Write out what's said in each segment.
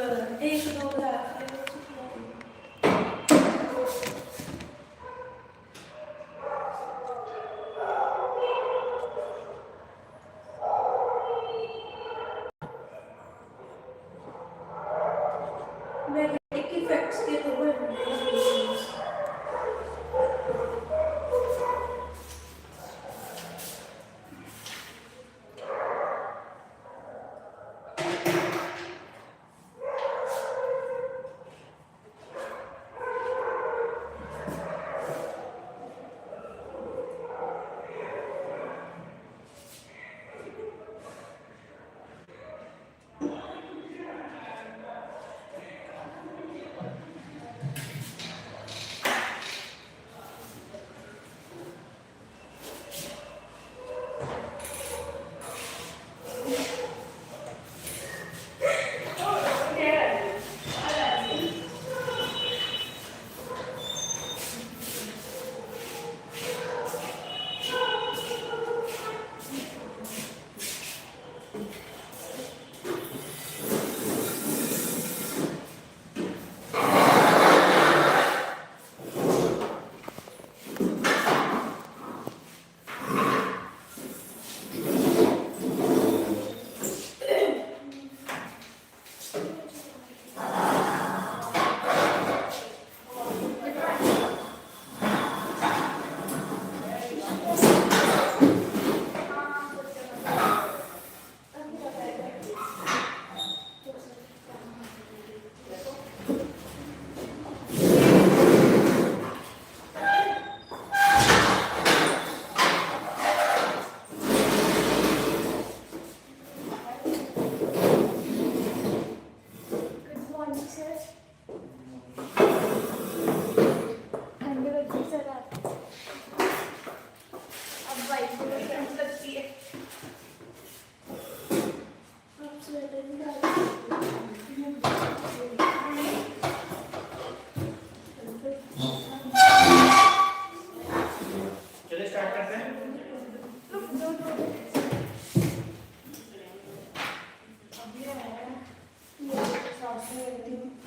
एक दो magnetic effects के तो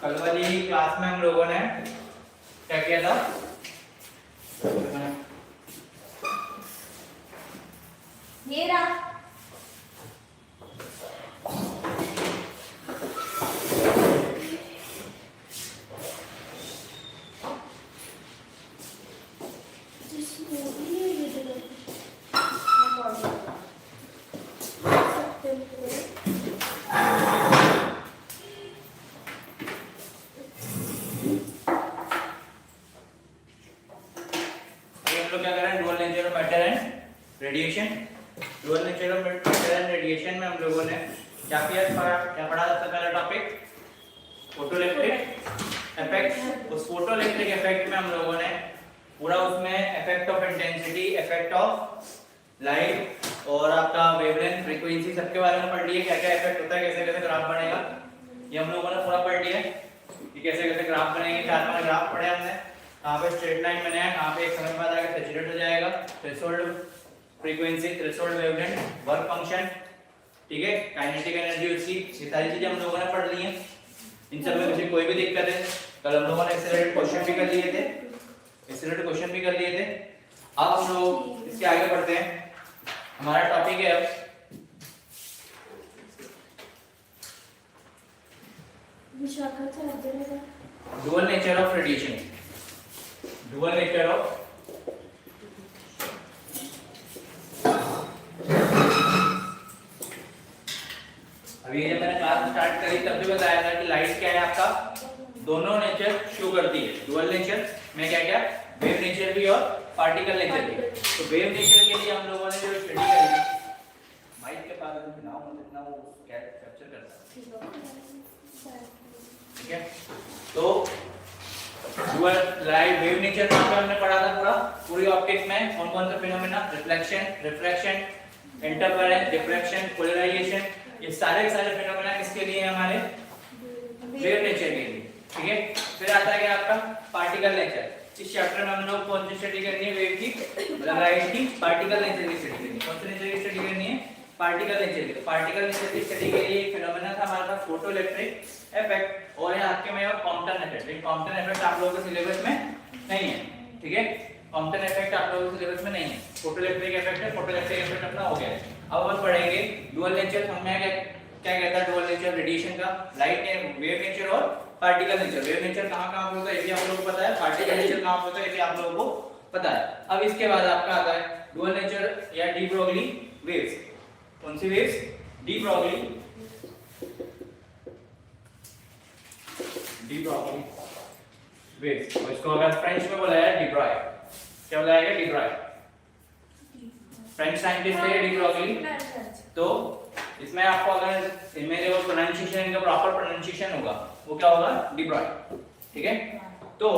कल वाली क्लास में हम लोगों ने क्या किया था? ये रहा radiation, dual nature of matter and radiation में हम लोगों ने क्या पढ़ा सबसे पहला टॉपिक फोटोइलेक्ट्रिक इफेक्ट। उस फोटोइलेक्ट्रिक इफेक्ट में हम लोगों ने पूरा उसमें effect of intensity, effect of light और आपका वेवलेंथ, फ्रीक्वेंसी सबके बारे में पढ़ लिए। क्या क्या इफेक्ट होता है, कैसे कैसे ग्राफ बनेगा, ये हम लोगों ने पूरा पढ़ लिया कि कैसे कैसे ग्राफ बनेंगे। 4-5 ग्राफ पढ़े हमने। यहाँ पे स्ट्रेट लाइन बनाया, यहाँ पे एक समय बाद आगे सैचुरेट हो जाएगा, threshold frequency, threshold wavelength, work function, ठीक है, काइनेटिक एनर्जी उसकी, ये सारी चीजें हम लोगों ने पढ़ ली हैं। इन सब में मुझे कोई भी दिक्कत है? कल हम लोगों ने एक्सेलरेटेड क्वेश्चन भी कर लिए थे, एक्सेलरेटेड क्वेश्चन भी कर लिए थे। अब हम लोग इसके आगे बढ़ते हैं। हमारा टॉपिक है अब dual nature of radiation. Dual nature of अभी जब मैंने क्लास स्टार्ट करी तब भी बताया था कि लाइट क्या है आपका, दोनों नेचर शो करती है। डुअल नेचर में क्या क्या, वेव नेचर भी और पार्टिकल नेचर भी। तो वेव नेचर के लिए हम लोगों ने जो स्टडी करी, माइक के पास ना हो जितना वो कैप्चर करता है, ठीक है। तो डुअल लाइट वेव नेचर में हमने पढ़ा था पूरी ऑप्टिक्स में कौन कौन सा phenomena, reflection, refraction, interference, diffraction, polarisation, ये सारे फिनोमेना किसके लिए हमारे वेव नेचर के लिए, ठीक है। फिर आता है आपका पार्टिकल नेचर। इस चैप्टर में हम लोग कौन सी स्टडी करनी है, वेव की, मतलब लाइट की पार्टिकल नेचर की स्टडी करनी है। कौन से नेचर की स्टडी करनी है, पार्टिकल नेचर की। पार्टिकल नेचर की स्टडी के लिए एक फिनोमेना था हमारे पास फोटो इलेक्ट्रिक इफेक्ट, और यहाँ आपके में कॉम्पटन इफेक्ट। लेकिन कॉम्पटन इफेक्ट आप लोगों के सिलेबस में नहीं है, ठीक है। कॉम्पटन इफेक्ट आप लोगों के सिलेबस में नहीं है। फोटो इलेक्ट्रिक इफेक्ट है, फोटो इलेक्ट्रिक इफेक्ट अपना हो गया है। अब अपन पढ़ेंगे डुअल नेचर। हमें क्या कहता है डुअल नेचर रेडिएशन का, लाइट वेव नेचर और पार्टिकल नेचर। वेव नेचर कहाँ पे होता है ये भी आप लोगों को पता है, पार्टिकल नेचर कहाँ पे होता है ये भी आप लोगों को पता है। अब इसके बाद आपका आता है डुअल नेचर या डी ब्रोगली वेव्स। कौन सी वेव्स? De Broglie waves. और इसको अगर फ्रेंच में बोला है डी ब्रॉय, क्या बोला है? D Broglie. फ्रेंच साइंटिस्ट है डी ब्रोगली। तो इसमें आपको अगर इनमें जो प्रोनाउंसिएशन, इनका प्रॉपर प्रोनाउंसिएशन होगा वो क्या होगा? डी ब्रॉय, ठीक है। तो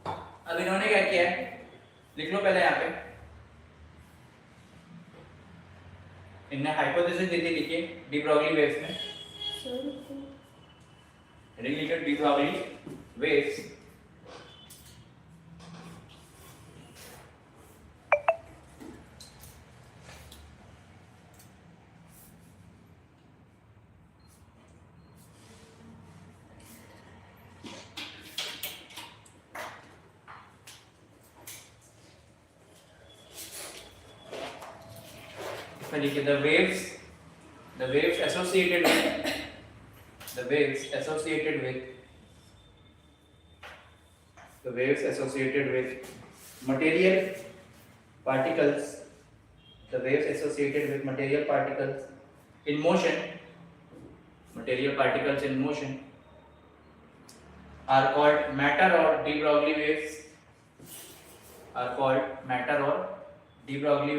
अब इन्होंने क्या किया है, लिख लो पहले यहाँ पे। इन्होंने हाइपोथेसिस दी थी, लिखिए डी ब्रोगली वेव्स में। रिलेटेड डी ब्रोगली वेव्स लिखिए the waves associated with material particles, the waves associated with material particles in motion, are called matter or de Broglie waves, matter or de Broglie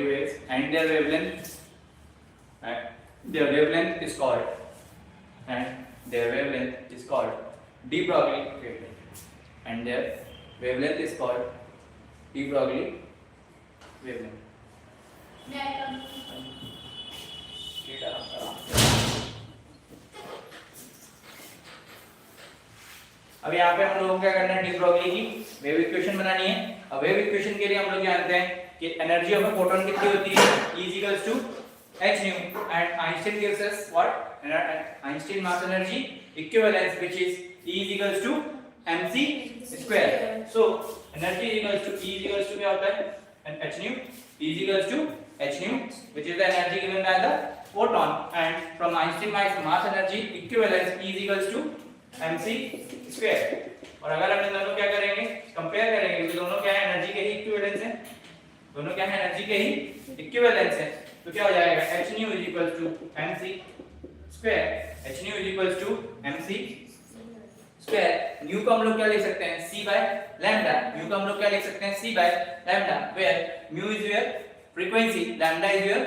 waves, and their wavelength is called de Broglie wavelength, and their wavelength is called de Broglie wavelength. अब यहाँ पे हम लोगों को क्या करना है, de Broglie की वेव इक्वेशन बनानी है। अब वेव इक्वेशन के लिए हम लोग जानते हैं कि एनर्जी ऑफ अ फोटोन कितनी होती है, E equals to h nu, and Einstein gives us what? Einstein mass energy equivalence, which is E is equals to mc square. So energy is equals to E is equals to क्या होता है, and h nu, E is equals to h nu, which is the energy given by the photon, and from Einstein mass energy equivalence E is equals to mc square. और अगर हम इन दोनों क्या करेंगे, compare करेंगे, क्योंकि दोनों क्या है, एनर्जी के ही इक्विवेलेंस है, दोनों क्या है, एनर्जी के ही इक्विवेलेंस है। तो क्या हो जाएगा, h nu is equals to mc square, h nu is equals to mc square. New को हम लोग क्या लिख सकते हैं, c by lambda। न्यू को हम लोग क्या लिख सकते हैं, c by lambda, where mu is your frequency, lambda is your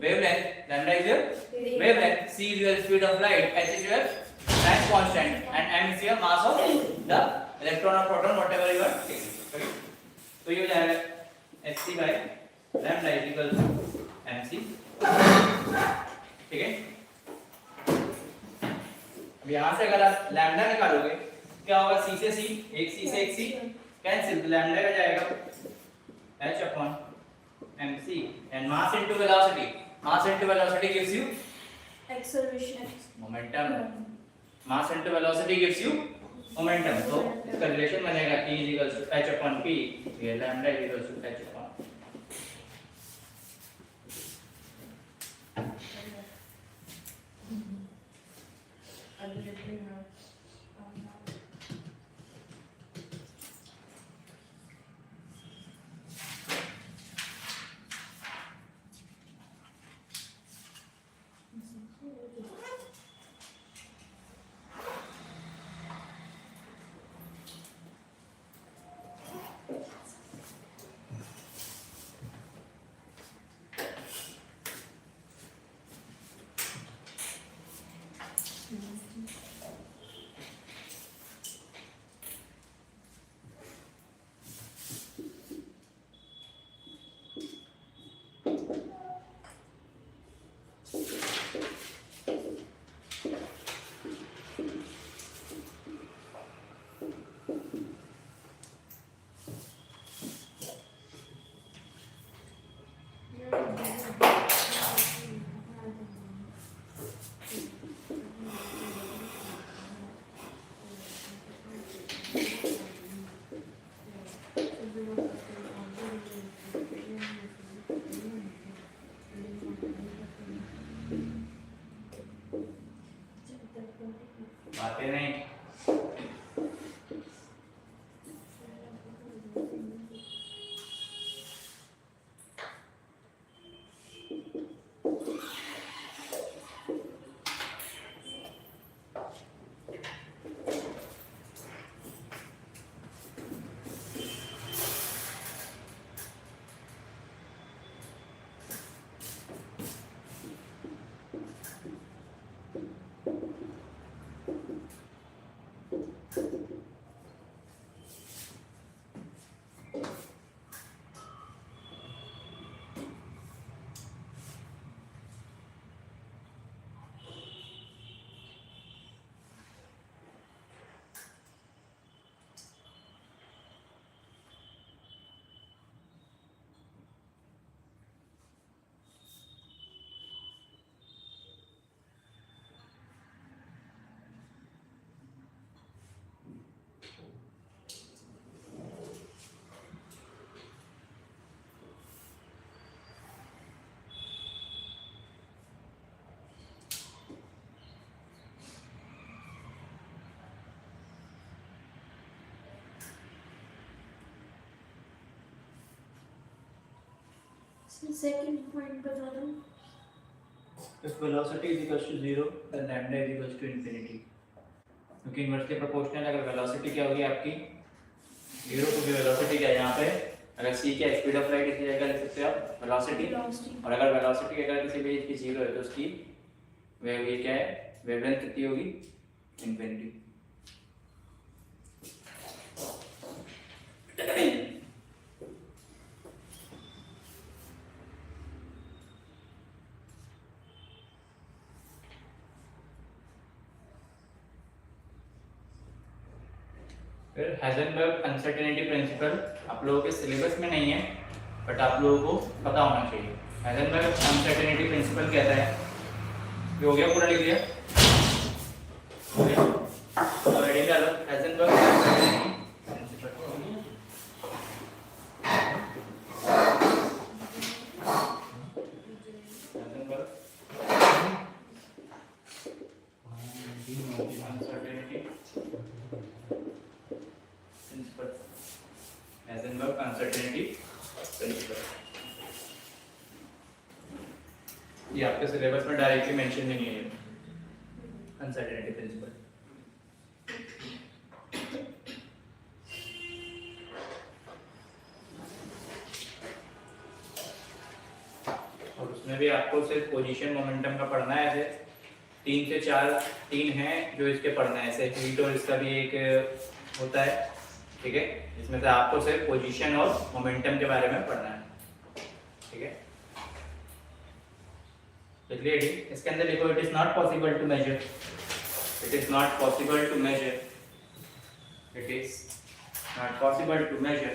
wavelength, wavelength, c is your speed of light, h is your time constant, and m is your mass of the electron or proton, whatever you are taking, okay? तो ये हो जाएगा hc by lambda is equal to mc, ठीक है। अब यहाँ से अगर आप लैम्डा निकालोगे क्या होगा, c से c, एक c से एक c कैंसिल, तो लैम्डा का जाएगा h upon mc, and mass into velocity gives you acceleration, momentum, mass into velocity gives you momentum। तो इसका रिलेशन बनेगा E is equals to h upon p, ये lambda is equals to h upon आते नहीं। Second point बता दो। If velocity is equals to 0, then lambda is equals to infinity. क्योंकि inversely proportional अगर वेलोसिटी क्या होगी आपकी 0 टू वेलोसिटी क्या है यहाँ पे, अगर c क्या स्पीड ऑफ लाइट इसी जगह लिख सकते हो आप वेलोसिटी, और अगर वेलोसिटी अगर किसी भी चीज की 0 है तो उसकी वेव ये क्या है, वेवलेंथ कितनी होगी, इनफिनिटी। फिर हाइजेनबर्ग अनसर्टेनिटी प्रिंसिपल आप लोगों के सिलेबस में नहीं है, बट आप लोगों को पता होना चाहिए। हाइजेनबर्ग अनसर्टेनिटी प्रिंसिपल कहता है, ये हो गया, पूरा लिख दिया, हो गया, अब हेडिंग डालो Heisenberg uncertainty principle. Heisenberg uncertainty principle, Heisenberg uncertainty principle. ये आपके सिलेबस में डायरेक्टली मेंशन नहीं है अनसर्टेनिटी प्रिंसिपल। और उसमें भी आपको सिर्फ पोजीशन मोमेंटम का पढ़ना है, ऐसे 3 से 4 3 हैं जो इसके पढ़ना है, ऐसे हीट और इसका भी एक होता है, ठीक है, इसमें से आपको सिर्फ पोजीशन और मोमेंटम के बारे में पढ़ना है, ठीक है। लिख इसके अंदर लिखो, it is not possible to measure, it is not possible to measure, it is not possible to measure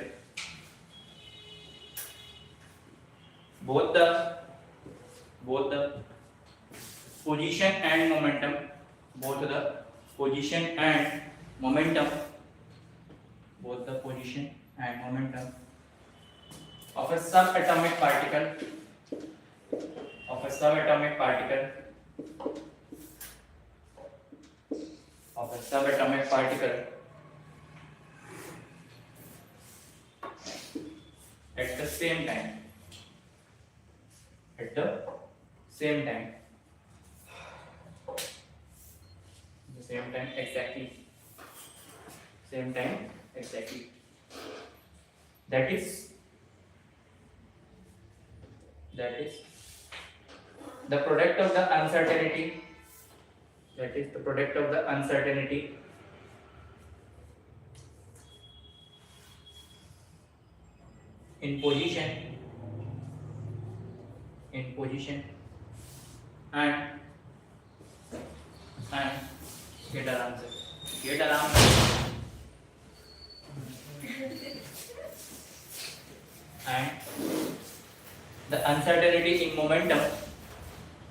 both the position and momentum, both the position and momentum, both the position and momentum of a subatomic particle, of a subatomic particle, of a subatomic particle at the same time, at the same time, the same time exactly, same time exactly, that is the product of the uncertainty, that is the product of the uncertainty in position and get around and the uncertainty in momentum,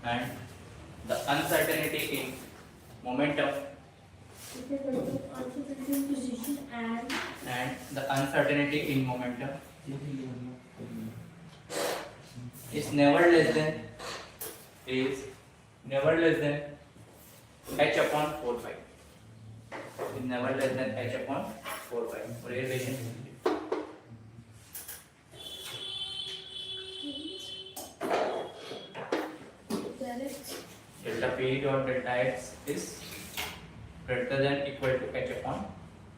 and the uncertainty in momentum, position and the uncertainty in momentum is never less than h upon 4 pi, is never less than h upon 4 pi और ये relation delta p dot delta x is greater than equal to h upon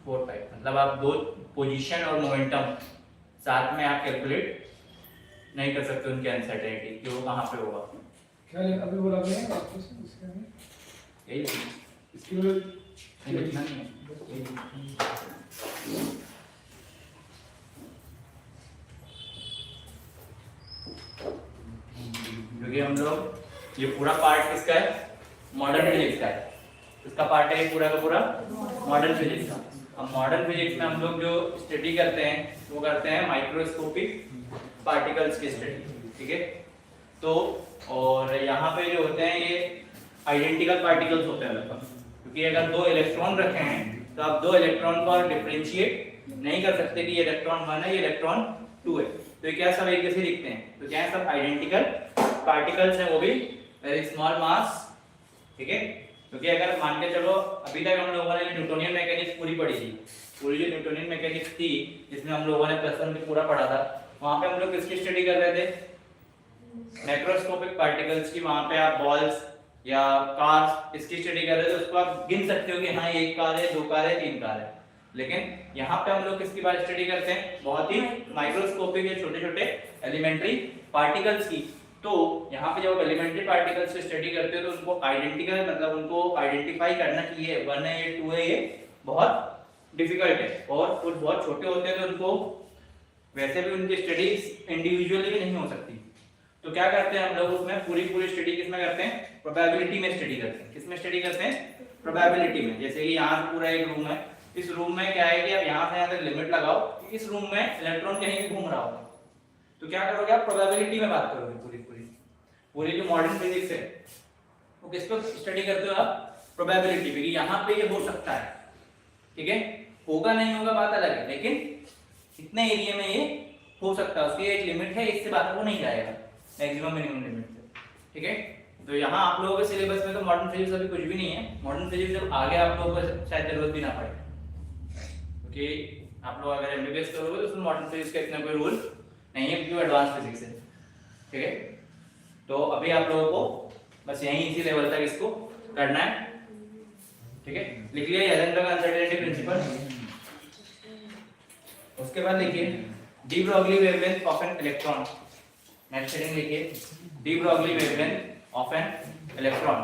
4 pi मतलब आप दो position और momentum साथ में आप calculate नहीं कर सकते उनकी अनसर्टेनिटी कि वो कहाँ पे होगा। क्या अभी बोला आपने वापस इसके में यही इसके लिए नहीं लिखना नहीं है क्योंकि हम लोग ये पूरा पार्ट किसका है मॉडर्न फिजिक्स का है इसका पार्ट है ये पूरा का पूरा मॉडर्न फिजिक्स का। अब मॉडर्न फिजिक्स में हम लोग जो स्टडी करते हैं वो करते हैं माइक्रोस्कोपिक पार्टिकल्स की स्टडी ठीक है। तो और यहाँ पे जो होते हैं ये आइडेंटिकल पार्टिकल्स होते हैं लगभग क्योंकि अगर दो इलेक्ट्रॉन रखे हैं तो आप दो इलेक्ट्रॉन को डिफरेंशिएट नहीं कर सकते कि ये इलेक्ट्रॉन 1 है ये इलेक्ट्रॉन 2 है तो ये क्या सब एक जैसे दिखते हैं तो क्या है सब आइडेंटिकल पार्टिकल्स हैं वो भी वेरी स्मॉल मास ठीक है। क्योंकि अगर मान के चलो अभी तक हम लोगों ने न्यूटोनियन मैकेनिक्स पूरी पढ़ी थी पूरी जो न्यूटोनियन मैकेनिक्स थी जिसमें हम लोगों ने प्लस 1 में पूरा पढ़ा था वहां पे हम लोग किसकी स्टडी कर रहे थे मैक्रोस्कोपिक पार्टिकल्स की। वहां पे आप बॉल्स या कार्स इसकी स्टडी कर रहे थे उसको आप गिन सकते हो कि हाँ एक कार है 2 कार है 3 कार है। लेकिन यहाँ पे हम लोग किसकी बात स्टडी करते हैं बहुत ही माइक्रोस्कोपिक या छोटे छोटे एलिमेंट्री पार्टिकल्स की। तो यहाँ पे जब एलिमेंट्री पार्टिकल्स की स्टडी करते हो तो उनको आइडेंटिकल मतलब उनको आइडेंटिफाई करना कि ये 1 है ये 2 है ये बहुत डिफिकल्ट है और कुछ बहुत छोटे होते हैं तो उनको वैसे भी उनकी स्टडी इंडिविजुअली भी नहीं हो सकती। तो क्या करते हैं हम लोग उसमें पूरी स्टडी किसमें करते हैं प्रोबेबिलिटी में स्टडी करते हैं। किसमें स्टडी करते हैं प्रोबेबिलिटी में। जैसे कि यहाँ पूरा एक रूम है इस रूम में क्या है कि आप यहाँ से यहाँ तक लिमिट लगाओ कि इस रूम में इलेक्ट्रॉन कहीं भी घूम रहा होगा तो क्या करोगे आप प्रोबेबिलिटी में बात करोगे पूरी जो मॉडर्न फिजिक्स है वो किसको स्टडी करते हो आप प्रोबेबिलिटी पे कि यहाँ पे ये हो सकता है ठीक है। होगा नहीं होगा बात अलग है लेकिन इतने एरिया में ये हो सकता है उसकी एक लिमिट है इससे बाहर वो नहीं जाएगा मैक्सिमम मिनिमम लिमिट से ठीक है। तो यहाँ आप लोगों के सिलेबस में तो मॉडर्न फिजिक्स अभी कुछ भी नहीं है। मॉडर्न फिजिक्स जब आगे आप लोगों को शायद जरूरत भी ना पड़े क्योंकि आप लोग अगर एमबीबीएस करोगे तो उसमें मॉडर्न फिजिक्स का इतना कोई रूल नहीं है क्योंकि वो एडवांस फिजिक्स है ठीक है। तो अभी आप लोगों को बस यहीं इसी लेवल तक इसको करना है ठीक है। लिख लिया हेजनबर्ग अनसर्टेनिटी प्रिंसिपल। उसके बाद लिखिए de Broglie wavelength of an electron. Next heading लिखिए de Broglie wavelength of an electron.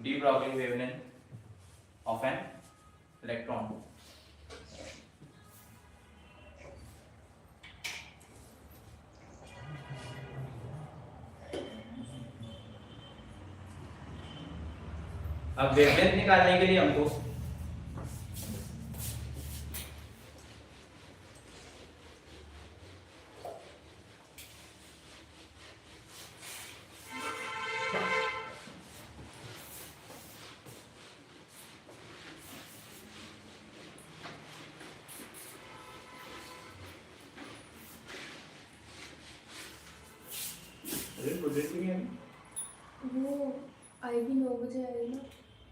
De Broglie wavelength of an electron. अब वेवलेंथ निकालने के लिए हमको वो आएगी 9 बजे आएगी ना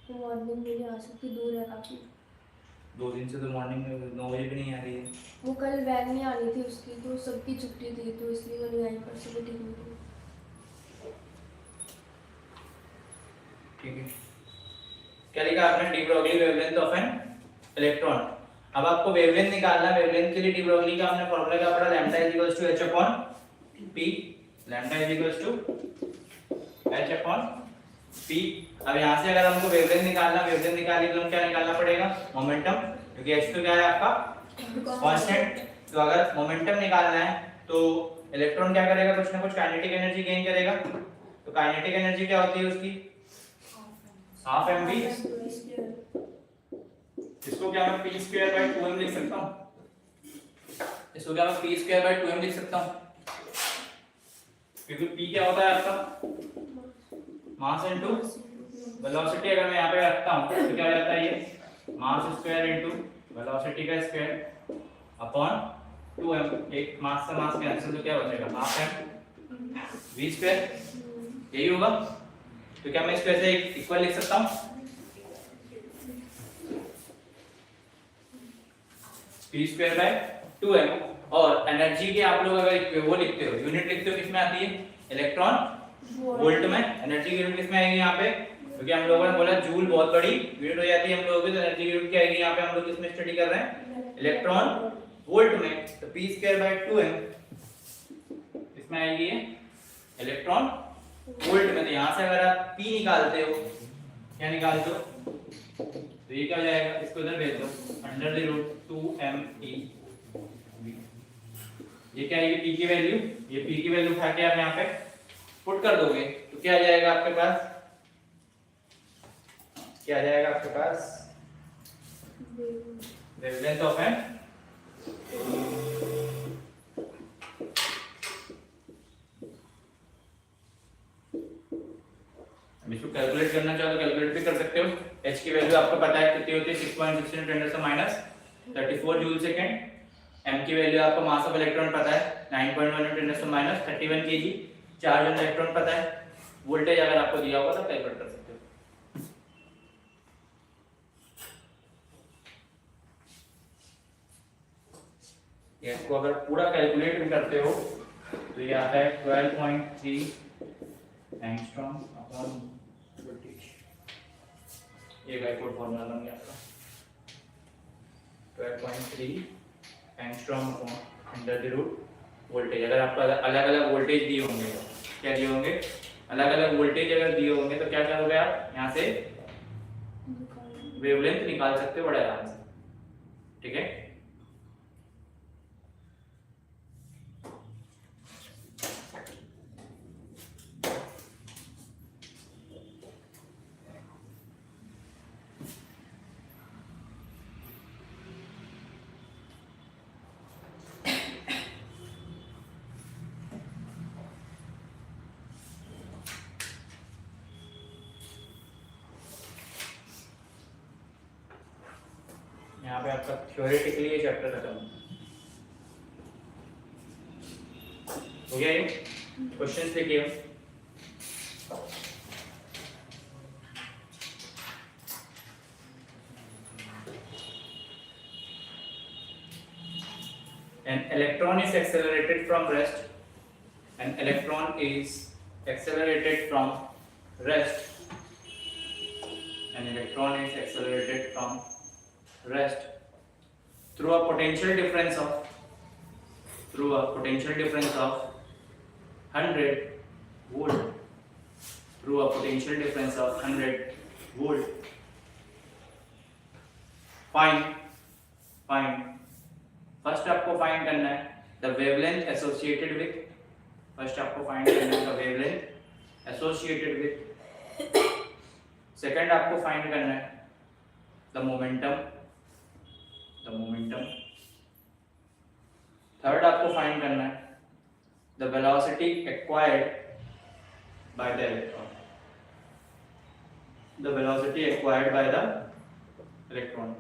तो मॉर्निंग में नहीं आ सकती दूर है काफी 2 दिन से तो मॉर्निंग में 9 बजे भी नहीं आ रही है। वो कल वैन नहीं आनी थी उसकी तो सबकी छुट्टी थी तो इसलिए वो नहीं आई परसों को ठीक नहीं ठीक है। क्या लिखा आपने D Broglie wavelength of an electron. अब आपको वेवलेंथ निकालना। वेवलेंथ के लिए डी ब्रॉगली का हमने फार्मूला क्या पढ़ा lambda is equals to h upon p। Lambda is equals to h upon p। अब यहाँ से अगर हमको वेवलेंथ निकालना वेवलेंथ निकालने के लिए क्या निकालना पड़ेगा मोमेंटम क्योंकि h तो क्या है आपका कांस्टेंट। तो अगर मोमेंटम निकालना है तो इलेक्ट्रॉन क्या करेगा कुछ ना कुछ काइनेटिक एनर्जी गेन करेगा। तो काइनेटिक एनर्जी क्या होती है उसकी हाफ mv। इसको क्या मैं p स्क्वायर बाय 2m लिख सकता हूँ। इसको क्या मैं p स्क्वायर बाय 2m लिख सकता हूँ क्योंकि p क्या होता है आपका मास इनटू वेलोसिटी। अगर मैं यहाँ पे रखता हूँ तो क्या हो जाता है ये मास स्क्वायर इनटू वेलोसिटी का स्क्वायर अपॉन 2m। एक मास से मास कैंसिल तो क्या बचेगा हाफ m v स्क्वायर यही होगा। तो क्या मैं इसको ऐसे इक्वल लिख सकता हूँ p स्क्वायर बाय 2m। और एनर्जी के आप लोग अगर वो लिखते हो, यूनिट लिखते हो, किसमें आती है? इलेक्ट्रॉन वोल्ट में। एनर्जी की यूनिट किसमें आएगी यहाँ पे? क्योंकि हम लोगों ने बोला जूल बहुत बड़ी यूनिट हो जाती है हम लोगों की, तो एनर्जी की यूनिट क्या आएगी यहाँ पे? हम लोग किसमें स्टडी कर रहे हैं? इलेक्ट्रॉन वोल्ट में। तो p स्क्वायर बाय 2m इसमें आएगी ये इलेक्ट्रॉन वोल्ट में। तो यहाँ से अगर आप p निकालते हो, क्या निकालते हो? तो ये क्या हो जाएगा? इसको इधर भेज दो, अंडर द रूट 2me। ये क्या है? ये p की वैल्यू, ये p की वैल्यू उठा के आप यहाँ पे पुट कर दोगे तो क्या आ जाएगा आपके पास? क्या आ जाएगा आपके पास? वेवलेंथ ऑफ एन इसको कैलकुलेट करना चाहो तो कैलकुलेट भी कर सकते हो। h की वैल्यू आपको पता है कितनी होती है? 6.16 × 10⁻34 जूल सेकंड। m की वैल्यू आपको मास ऑफ इलेक्ट्रॉन पता है 9.1 × 10⁻31 kg। चार्ज ऑन इलेक्ट्रॉन पता है। वोल्टेज अगर आपको दिया होगा तो कैलकुलेट कर सकते हो। ये इसको अगर पूरा कैलकुलेट भी करते हो तो ये आता है 12.3 एंगस्ट्रॉम अपॉन वोल्टेज। ये बैकवर्ड फार्मूला बन गया आपका 12.3 angstrom upon under the root voltage. अगर आपको अलग अलग वोल्टेज दिए होंगे, क्या दिए होंगे? अलग अलग वोल्टेज अगर दिए होंगे तो क्या करोगे आप? यहाँ से वेवलेंथ निकाल सकते हो बड़े आराम से। ठीक है, यहाँ पे आपका थ्योरेटिकली ये चैप्टर खत्म हो गया। ये क्वेश्चंस देखिए। An electron is accelerated from rest. An electron is accelerated from rest. An electron is accelerated from rest through a potential difference of 100 volt, through a potential difference of 100 volt. Find first आपको find करना है the wavelength associated with, first आपको find करना है the wavelength associated with, second आपको find करना है the momentum, third आपको फाइंड करना है the velocity acquired by the electron, the velocity acquired by the electron.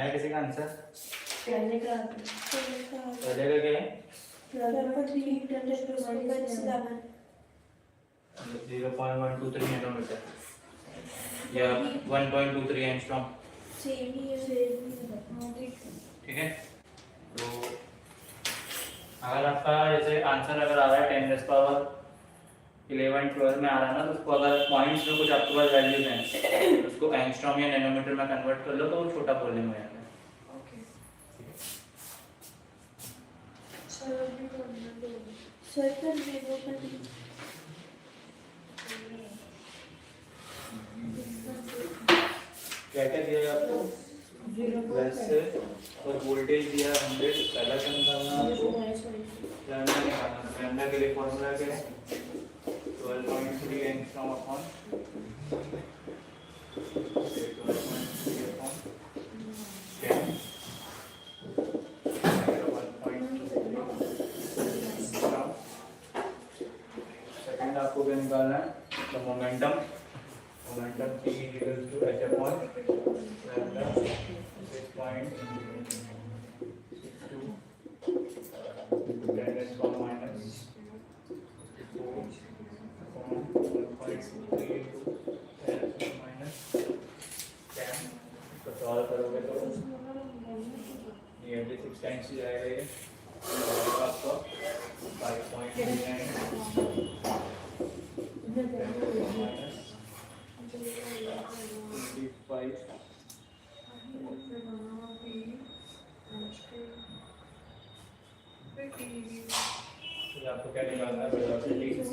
है किसी का आंसर? पहले का पहले का क्या है? 0.123 नैनोमीटर या 1.23 एंगस्ट्रॉम। सेम ही है। ठीक है, तो अगर आपका जैसे आंसर अगर आ रहा है 10⁻11 12 में आ रहा है ना, तो उसको अगर पॉइंट्स में कुछ आपके पास वैल्यूज हैं, उसको एंगस्ट्रॉम या नैनोमीटर में कन्वर्ट कर लो तो वो छोटा वॉल्यूम हो जाता है। ओके सर कर दे दो क्या क्या दिया है आपको? वैसे और वोल्टेज दिया 100, पहला क्या निकालना है आपको? लैम्डा निकालना है। लैम्डा के लिए फॉर्मूला क्या है? 12.3 एंगस्ट्रॉम अपॉन 12.3 अपॉन 10 सेकंड आपको क्या निकालना है? तो momentum T equals to h upon lambda 6.62 10 raised to minus 4 upon 1.23 into 10 minus 10 तो सॉल्व करोगे तो नियरली 6 टाइम्स ही जाएगा ये, आपका 5.9 minus 25 तो आपको क्या निकालना है? वेलोसिटी 0.5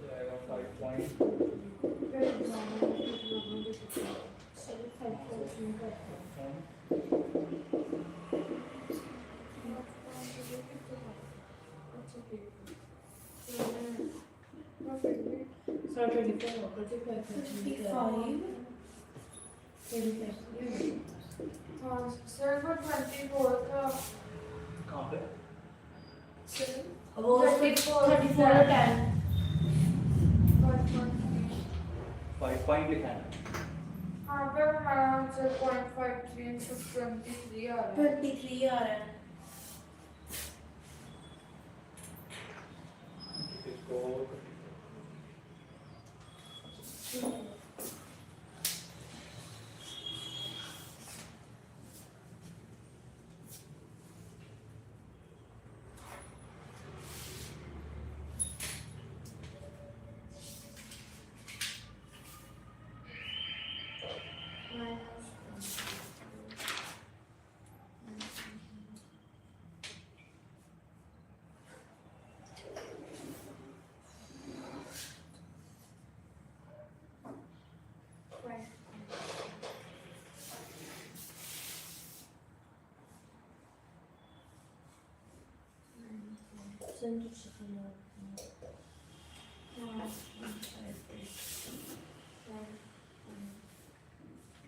जाएगा 5 सर वो 24 का कहाँ पे? वो 34 10 5 पॉइंट लिखा है। हाँ पर हमारा आंसर 0.53 into 23 आ रहा है। 23 आ रहा है। इसको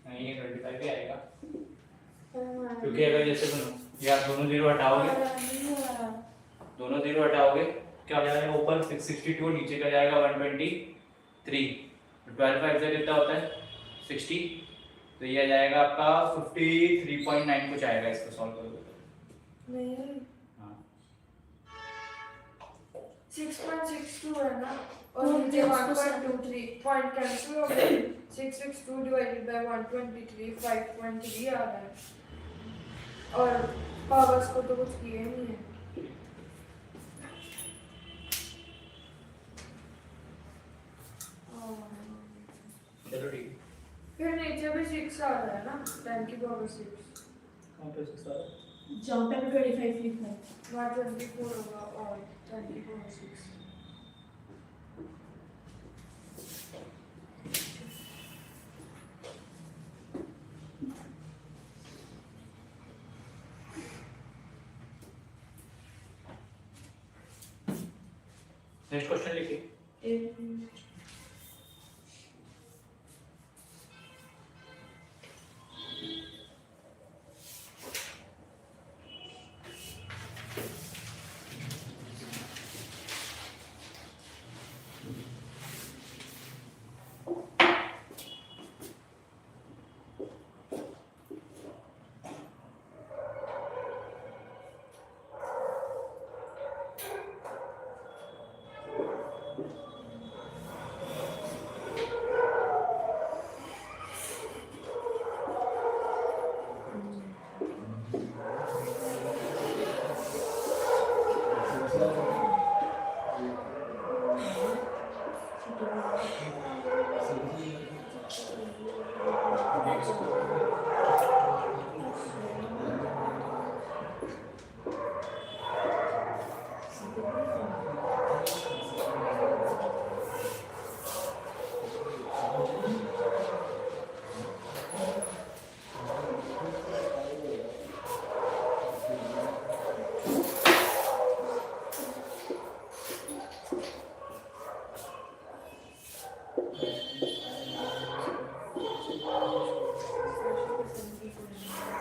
नहीं, ये 25 ही आएगा, क्योंकि अगर जैसे सुनो ये आप दोनों जीरो हटाओगे, दोनों जीरो हटाओगे क्या हो जाएगा? ऊपर 662, नीचे का जाएगा 123। 12 5 से कितना होता है? 60, तो ये आ जाएगा आपका 53.9 कुछ आएगा इसको सॉल्व करोगे तो। नहीं हाँ 6.62 है ना, और नीचे 1.23 पॉइंट कैंसिल हो गए। 662 डिवाइडेड बाय 123 5.3 आ रहा है, और पावर्स को तो कुछ किए नहीं है। चलो ठीक है। फिर नीचे भी 6 आ रहा है ना, 10 की पावर 6। कहाँ पे 6 आ रहा है? जॉब पे 25 लिखना है। 124 होगा और 10 की पावर 6। नेक्स्ट क्वेश्चन लिखिए।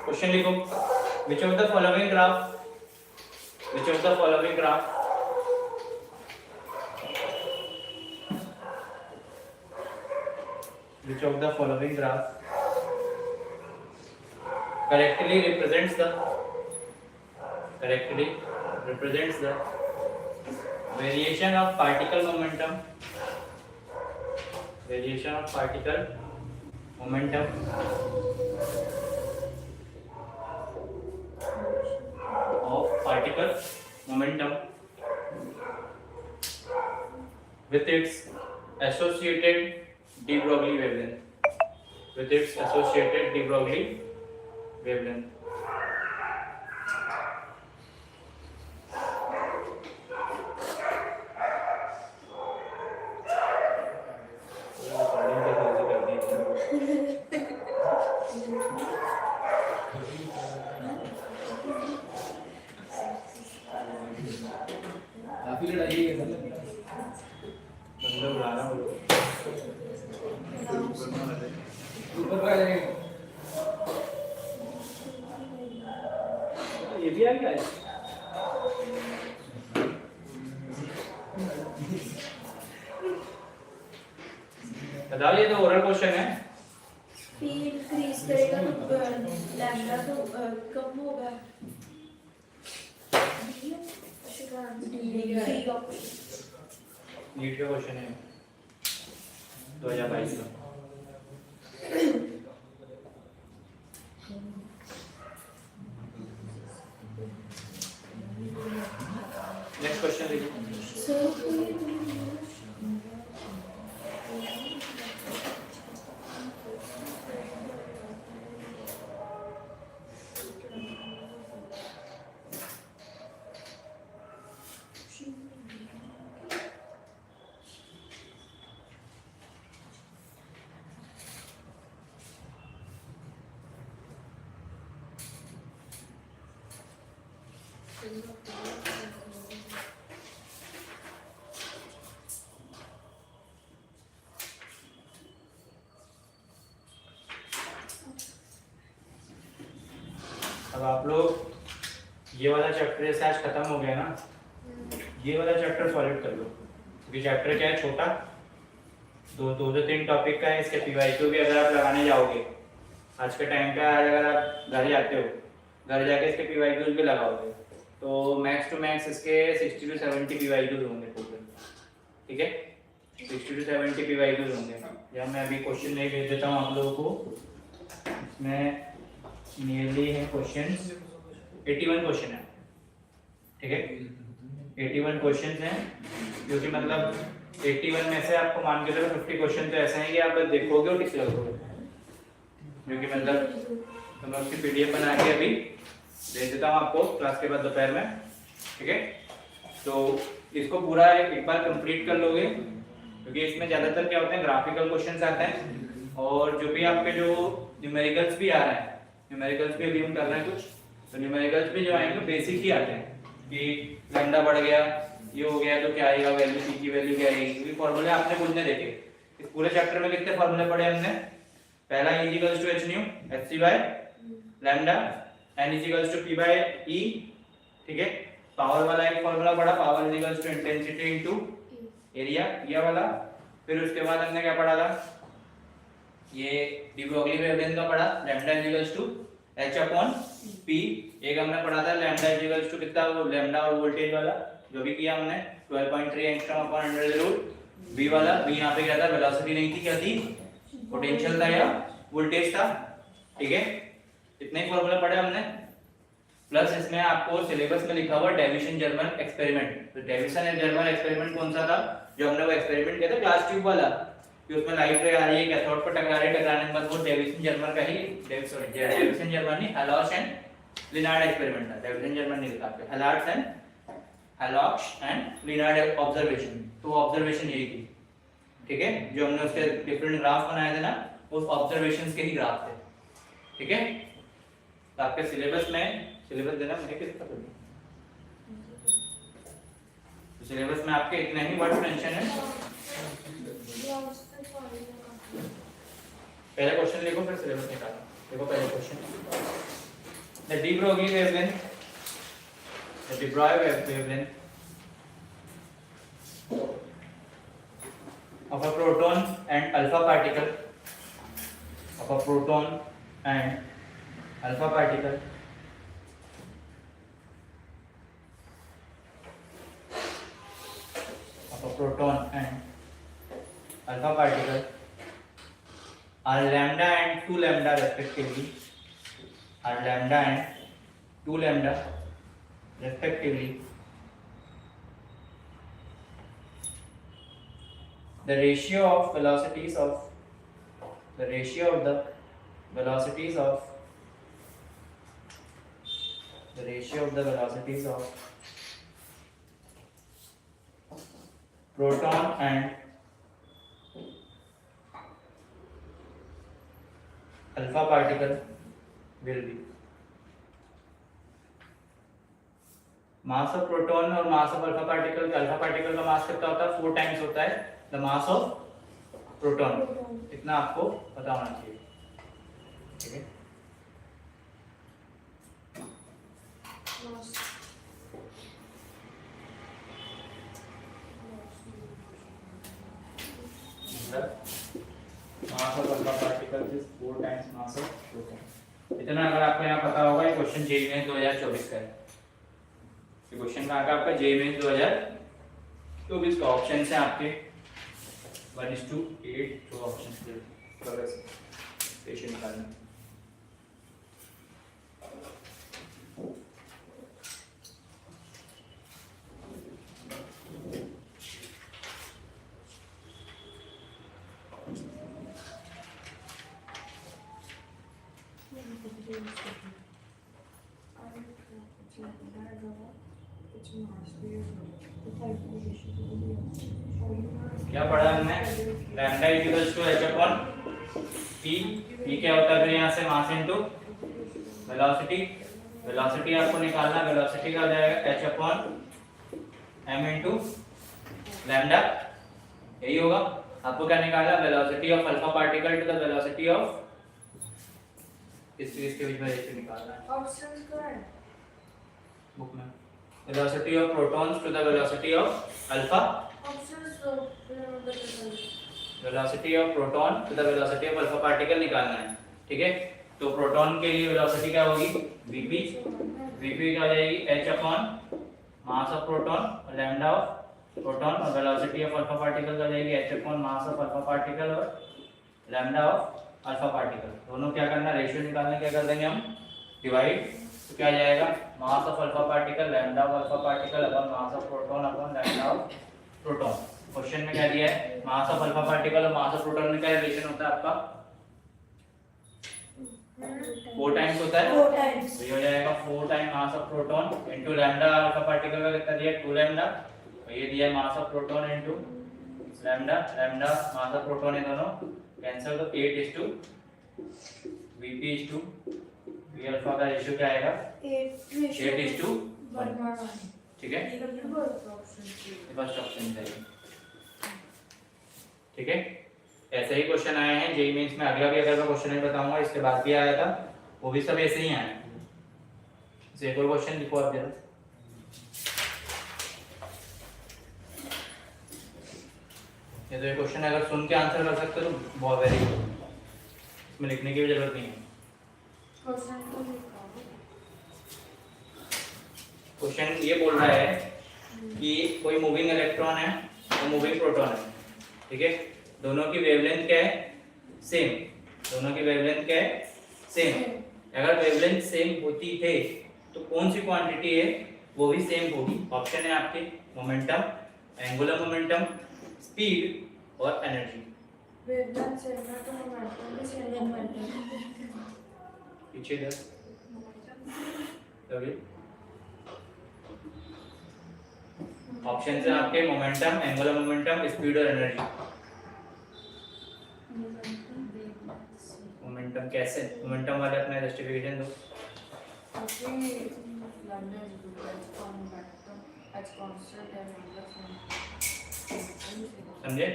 क्वेश्चन लिखो, which of the following graph, which of the following graph which of the following graph correctly represents the variation of particle momentum, variation of particle momentum with its associated de Broglie wavelength, with its associated de Broglie wavelength. काफी लड़ाई है मतलब उड़ा रहा हूँ ऊपर का जाएंगे ये भी आ गया है। बताओ, ये तो ओरल क्वेश्चन है। P इंक्रीज करेगा तो लैम्डा तो कम होगा। नीट का क्वेश्चन है 2022 का। नेक्स्ट क्वेश्चन देखिए। अब आप लोग ये वाला चैप्टर जैसे आज खत्म हो गया ना, ये वाला चैप्टर सॉल्व कर लो, क्योंकि चैप्टर क्या है, छोटा, दो से तीन टॉपिक का है। इसके पीवाईक्यू भी अगर आप लगाने जाओगे आज के टाइम पे, आज अगर आप घर जाते हो, घर जाके इसके पीवाईक्यूज भी लगाओगे तो मैक्स टू मैक्स इसके 60 to 70 पीवाईक्यूज होंगे टोटल। ठीक है, 60 to 70 पीवाईक्यूज होंगे। या मैं अभी क्वेश्चन नहीं भेज देता हूँ आप लोगों को। इसमें नियरली है क्वेश्चन 81 क्वेश्चन है। ठीक है, 81 क्वेश्चन हैं, क्योंकि मतलब 81 में से आपको मान के चलो 50 क्वेश्चन तो ऐसे हैं कि आप बस देखोगे और टिक लगोगे, क्योंकि मतलब तो मैं उसकी पीडीएफ बना के अभी दे देता हूँ आपको क्लास के बाद दोपहर में। ठीक है, तो इसको पूरा एक बार कंप्लीट कर लोगे, क्योंकि इसमें ज़्यादातर क्या होते हैं, ग्राफिकल क्वेश्चंस आते हैं और जो भी आपके जो न्यूमेरिकल्स भी आ रहे हैं, न्यूमेरिकल्स भी अभी हम कर रहे हैं कुछ, तो न्यूमेरिकल्स भी जो आएंगे बेसिक ही आते हैं कि लैम्डा बढ़ गया, ये हो गया तो क्या आएगा, वैल्यू सी की वैल्यू क्या आएगी, क्योंकि फॉर्मूले आपने खुद ने देखे। इस पूरे चैप्टर में कितने फॉर्मूले पढ़े हमने? पहला E equals to h nu hc by lambda, n equals to p by e। ठीक है, पावर वाला एक फॉर्मूला पढ़ा, power equals to intensity into area, ये वाला। फिर उसके बाद हमने क्या पढ़ा था, ये डी ब्रोगली वेवलेंथ का पढ़ा, lambda equals to h upon p। एक हमने पढ़ा था लैम्डा इक्वल्स टू कितना, वो लैम्डा और वोल्टेज वाला जो भी किया हमने 12.3 angstrom upon under the root v वाला। v यहां पे क्या था, वेलोसिटी नहीं थी, क्या थी, पोटेंशियल था या वोल्टेज था। ठीक है, इतने ही फॉर्मूला पढ़े हमने। प्लस इसमें आपको सिलेबस में लिखा हुआ डेविसन जर्मन एक्सपेरिमेंट। तो डेविसन जर्मन एक्सपेरिमेंट कौन सा था, जो हमने वो एक्सपेरिमेंट किया था ग्लास ट्यूब वाला, कि उसमें लाइट रे आ रही है, कैथोड पर टकरा रही है, टकराने के बाद वो डेविसन जर्मर का ही डेविसन जर्मर नहीं, हेलॉश एंड लिनार्ड एक्सपेरिमेंट था। डेविसन जर्मर नहीं लिखा आपके, हेलॉश एंड लिनार्ड ऑब्जर्वेशन। तो ऑब्जर्वेशन यही थी, ठीक है, जो हमने उसके डिफरेंट ग्राफ बनाए थे ना, उस ऑब्जर्वेशंस के ही ग्राफ थे, ठीक है। तो आपके सिलेबस में, सिलेबस देना मुझे किसका तो सिलेबस में आपके इतने ही वर्ड मेंशन है। पहले क्वेश्चन लिखो फिर सिलेबस निकालो। देखो पहले question, the de Broglie wavelength, the D Broglie wavelength of a proton and alpha particle, of a proton and alpha particle of a proton and alpha particle are lambda and 2 lambda respectively, are lambda and 2 lambda respectively. The ratio of velocities of the ratio of the velocities of the ratio of the velocities of proton and alpha particle will be mass of proton और mass of alpha particle का alpha particle का mass कितना होता है 4 times होता है the mass of proton। इतना आपको पता होना चाहिए, ठीक है। mass of alpha particle is 4 times mass of proton। इतना अगर आपको यहाँ पता होगा, ये क्वेश्चन जेईई मेंस 2024 का है। ये क्वेश्चन कहाँ का आपका जेईई मेंस 2024 का। ऑप्शन है आपके 1:8 जो ऑप्शन रेशियो निकालना। क्या पढ़ा हमने? Lambda equals to h upon p। p क्या होता है फिर यहाँ से मास इनटू वेलोसिटी। वेलोसिटी आपको निकालना, वेलोसिटी का हो जाएगा h upon m into lambda, यही होगा। आपको क्या निकालना? Velocity of alpha particle to the velocity of इस चीज के बीच में रेशियो निकालना है। ऑप्शंस क्या है बुक में? Velocity of protons to the velocity of alpha, options velocity of proton to the velocity of alpha particle निकालना है, ठीक है। तो प्रोटॉन के लिए वेलोसिटी क्या होगी? vp। vp क्या हो जाएगी? h upon mass of proton और लैम्डा ऑफ प्रोटॉन, और वेलोसिटी ऑफ अल्फा पार्टिकल क्या हो जाएगी? h upon mass of alpha particle और लैम्डा ऑफ अल्फा पार्टिकल। दोनों क्या करना? रेशियो निकालना। क्या कर देंगे हम? डिवाइड। तो क्या जाएगा? मास of alpha particle lambda of alpha particle upon mass of proton upon lambda of proton. Question में क्या दिया है? मास ऑफ अल्फा पार्टिकल और मास ऑफ प्रोटॉन में क्या रिलेशन होता है आपका? 4 टाइम्स होता है। 4 टाइम्स। तो ये हो जाएगा 4 time mass of proton into lambda alpha particle का कितना दिया? 2 लैम्डा। और ये दिया mass of proton into lambda, lambda mass of proton, ये दोनों कैंसिल। तो 8:VP V अल्फा का रेशियो क्या आएगा? 8:1, ठीक है। फर्स्ट ऑप्शन है, ठीक है। ऐसे ही क्वेश्चन आए हैं जेईई मेंस में। अगला भी अगर मैं क्वेश्चन नहीं बताऊंगा, इसके बाद भी आया था, वो भी सब ऐसे ही आए। इसे एक और क्वेश्चन लिखो आप जरा। ये तो ये क्वेश्चन अगर सुन के आंसर कर सकते हो तो बहुत वेरी गुड, इसमें लिखने की भी जरूरत नहीं है। क्वेश्चन ये बोल रहा है कि कोई मूविंग इलेक्ट्रॉन है और मूविंग प्रोटॉन है, ठीक है। दोनों की वेवलेंथ क्या है? सेम। दोनों की वेवलेंथ क्या है? सेम। अगर वेवलेंथ सेम होती थे तो कौन सी क्वांटिटी है वो भी सेम होगी। ऑप्शन है आपके मोमेंटम, एंगुलर मोमेंटम, स्पीड और एनर्जी। वेवलेंथ सेम है तो मोमेंटम भी सेम है। पीछे इधर तभी ऑप्शन है आपके मोमेंटम, एंगुलर मोमेंटम, स्पीड और एनर्जी। मोमेंटम कैसे? मोमेंटम वाले अपना जस्टिफिकेशन दो। समझे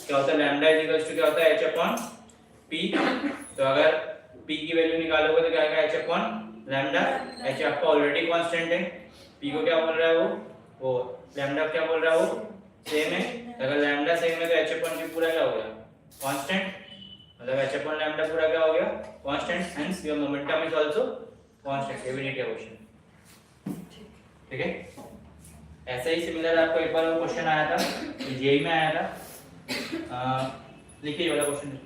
क्या होता है? लैम्डा इज इक्वल्स टू क्या होता है? h upon p। तो अगर p की वैल्यू निकालोगे तो क्या आएगा? h upon lambda. h आपका ऑलरेडी कांस्टेंट है, p को क्या बोल रहा है वो लैम्डा क्या बोल रहा है वो सेम है। अगर लैम्डा सेम है तो h अपॉन p पूरा क्या हो गया? कांस्टेंट। मतलब h अपॉन लैम्डा पूरा क्या हो गया? Constant. Hence your momentum is also constant. Evident question, ठीक है। ऐसा ही सिमिलर आपको एक बार वो क्वेश्चन आया था, जेई में आया था। लिखिए वाला question.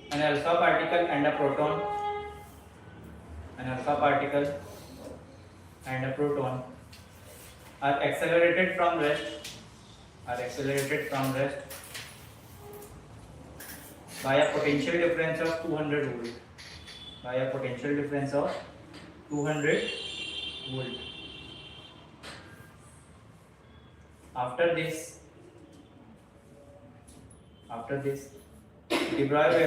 An alpha particle and a proton, an alpha particle and a proton are accelerated from rest by a potential difference of 200 volt, by a potential difference of 200 volt. After this de Broglie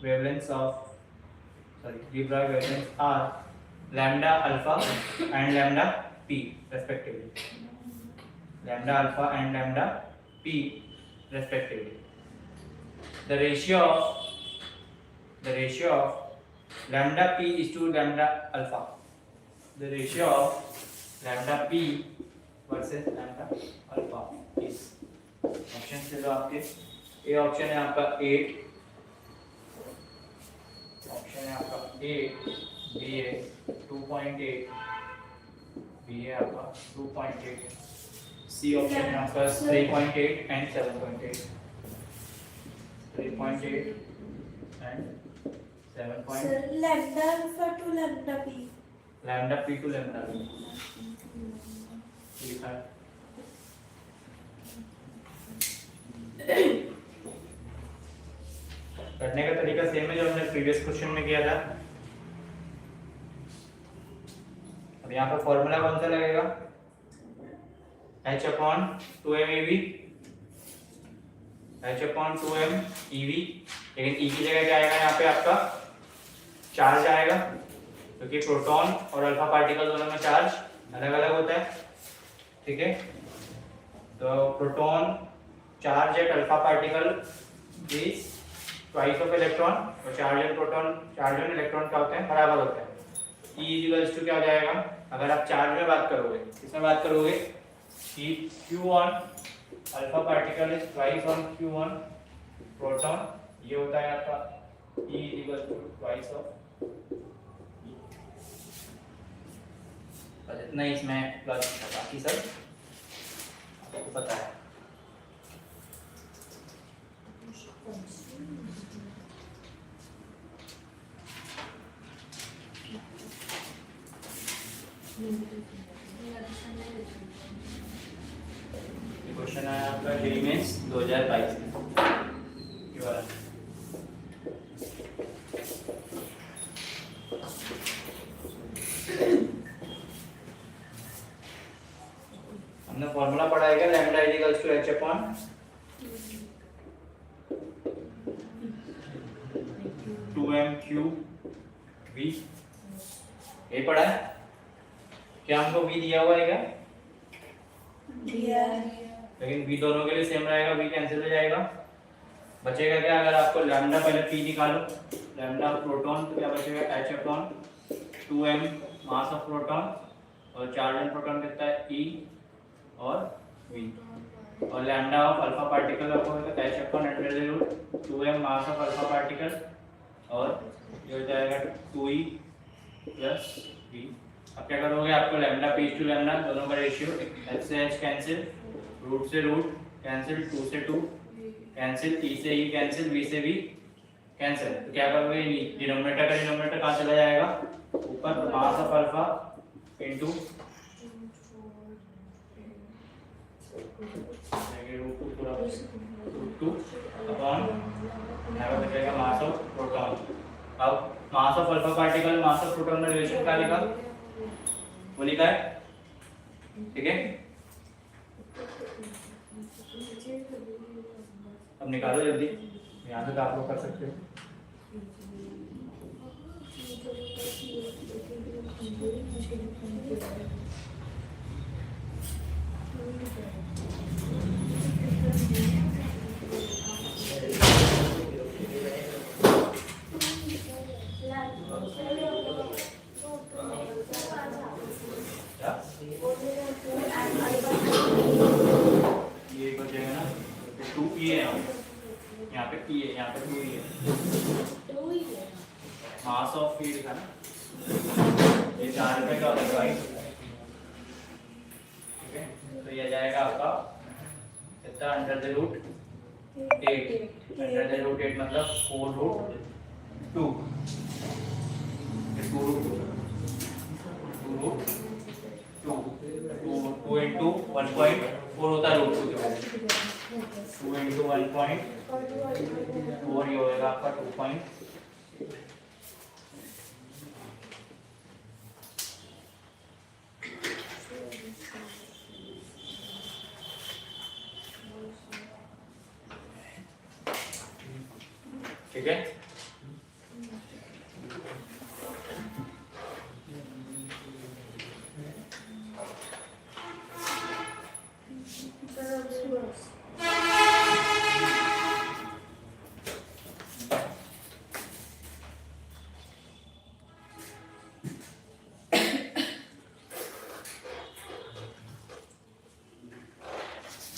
wavelengths are lambda alpha and lambda p respectively. Lambda alpha and lambda p respectively. The ratio of lambda p is to lambda alpha. The ratio of lambda p versus lambda alpha is, option से लो आपके। A option है आपका 8, option है आपका 8, B है 2.8, B है आपका 2.8, C option है आपका 3.8 and 7.8, 3.8 and 7.8। Sir lambda alpha to lambda P, lambda P to lambda P लिखा है। करने का तरीका सेम है जो हमने प्रीवियस क्वेश्चन में किया था। अब यहाँ पे फॉर्मूला कौन सा लगेगा? h upon 2m ev, h upon 2m ev। लेकिन e की जगह क्या आएगा? यहाँ पे आपका चार्ज आएगा, क्योंकि प्रोटॉन और अल्फा पार्टिकल दोनों में चार्ज अलग अलग होता है, ठीक है। तो proton charge at alpha particle is twice of electron, और charge at proton, charge at electron क्या होते हैं? बराबर होते हैं। E इक्वल्स टू क्या हो जाएगा? अगर आप चार्ज में बात करोगे, किसमें बात करोगे कि Q1 alpha particle is twice on Q1 proton, ये होता है आपका E equals to twice of. बस इतना ही इसमें प्लस, बाकी सब आपको पता है। क्वेश्चन है आपका जेईई मेंस 2022 में ये वाला। हमने फॉर्मूला पढ़ा है क्या? Lambda is equals to h upon 2m3v, ये पढ़ा है क्या? हमको v दिया हुआ है क्या? दिया है। लेकिन v दोनों के लिए सेम रहेगा, v कैंसिल हो जाएगा, बचेगा क्या? अगर आपको लैम्डा पहले p निकालो, लैम्डा प्रोटॉन, तो क्या बचेगा? h upon 2m mass of proton, और चार्ज ऑन प्रोटॉन कितना है? e और v, और लैम्डा ऑफ अल्फा पार्टिकल आपको होगा h upon under the root 2m mass of alpha particle, और ये हो जाएगा 2e प्लस v। अब क्या करोगे? आपको लैम्डा p टू लैम्डा दोनों का रेशियो, h से h कैंसिल, रूट से रूट कैंसिल, 2 से 2 कैंसिल, ई से ई कैंसिल, वी से वी कैंसिल, तो क्या करोगे डिनोमिनेटर का डिनोमिनेटर कहाँ चला जाएगा ऊपर, मास of alpha into two upon यहाँ पे बचेगा मास ऑफ प्रोटॉन। अब मास of alpha particle mass of proton का रिलेशन क्या लिखा, वो लिखा है, ठीक है। अब निकालो जल्दी, यहाँ से आप लोग कर सकते हो। ये बचेगा ना 2e है, यहाँ पे e है, यहाँ पे 2e है, मास ऑफ फील्ड का ना, ये 4 रुपए का होता है, ठीक है। तो ये जाएगा आपका कितना, under the root 8, under the root 8 मतलब 4 रूट 2, 2 रूट 2 into 1.4 होता है रूट 2 के बाद, 2 into 1.4 ये होएगा आपका 2.4